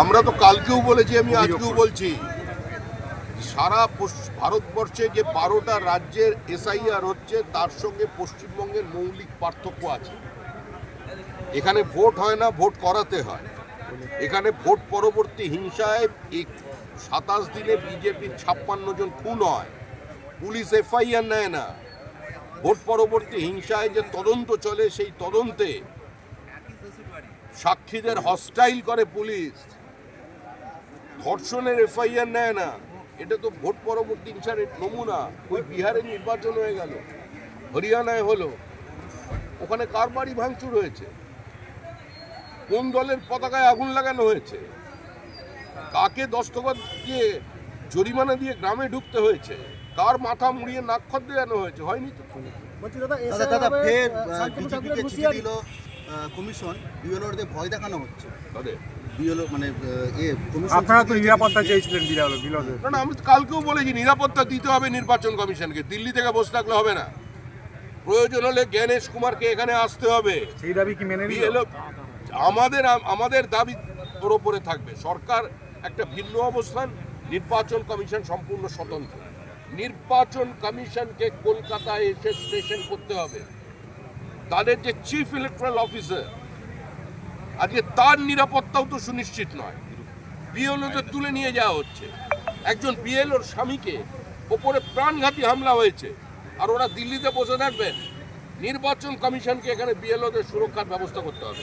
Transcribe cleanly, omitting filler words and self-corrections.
আমরা তো কালকেও বলেছি, আমি আজকেও বলছি, সারা ভারতবর্ষে যে 12টা রাজ্যের এসআইআর হচ্ছে তার সঙ্গে পশ্চিমবঙ্গের মৌলিক পার্থক্য আছে। এখানে ভোট হয় না, ভোট করাতে হয়। এখানে ভোট পরবর্তী হিংসায় 27 দিনে বিজেপির 56 জন খুন হয়, পুলিশ এফআইআর নেয় না। ভোট পরবর্তী হিংসায় যে তদন্ত চলে, সেই তদন্তে সাক্ষীদের হস্টাইল করে পুলিশ, ধর্ষণের এফআইআর নেয় না। এটা তো ভোট পরবর্তী হিংসার নমুনা। ওই বিহারে নির্বাচন হয়ে গেল, হরিয়ানায় হলো, ওখানে কার বাড়ি ভাঙচুর হয়েছে, কোন দলের পতাকায় আগুন লাগানো হয়েছে, কাকে দস্তখত দিয়ে জরিমানা দিয়ে গ্রামে ঢুকতে হয়েছে, কার মাথা মুড়িয়ে নাক্ষত দেওয়ানো হয়েছে, হয়নি তো। দাদা ফের বিজেপিকে চিঠি দিল কমিশন, বিএলওদের ভয় দেখানো হচ্ছে। বিএলও মানে আপনারা তো নিরাপত্তা চেয়েছিলেন বিএলওদের। না, আমি কালকেও বলেছি নিরাপত্তা দিতে হবে নির্বাচন কমিশনকে, দিল্লি থেকে বসে থাকলে হবে না। প্রয়োজন হলে জ্ঞানেশ কুমারকে এখানে আসতে হবে। সেই দাবি কি মেনে নিল? আমাদের দাবি ওর ওপরে থাকবে। সরকার একটা ভিন্ন অবস্থান, নির্বাচন কমিশন সম্পূর্ণ স্বতন্ত্র। নির্বাচন কমিশনকে কলকাতায় এসে স্টেশন করতে হবে। তাদের যে চিফ ইলেকট্রাল অফিসার, আজকে তার নিরাপত্তাও তো সুনিশ্চিত নয়। বিএলওদের তুলে নিয়ে যাওয়া হচ্ছে। একজন বিএলওর স্বামীকে ওপরে প্রাণঘাতী হামলা হয়েছে, আর ওরা দিল্লিতে বসে থাকবেন। নির্বাচন কমিশনকে এখানে বিএলওদের সুরক্ষার ব্যবস্থা করতে হবে।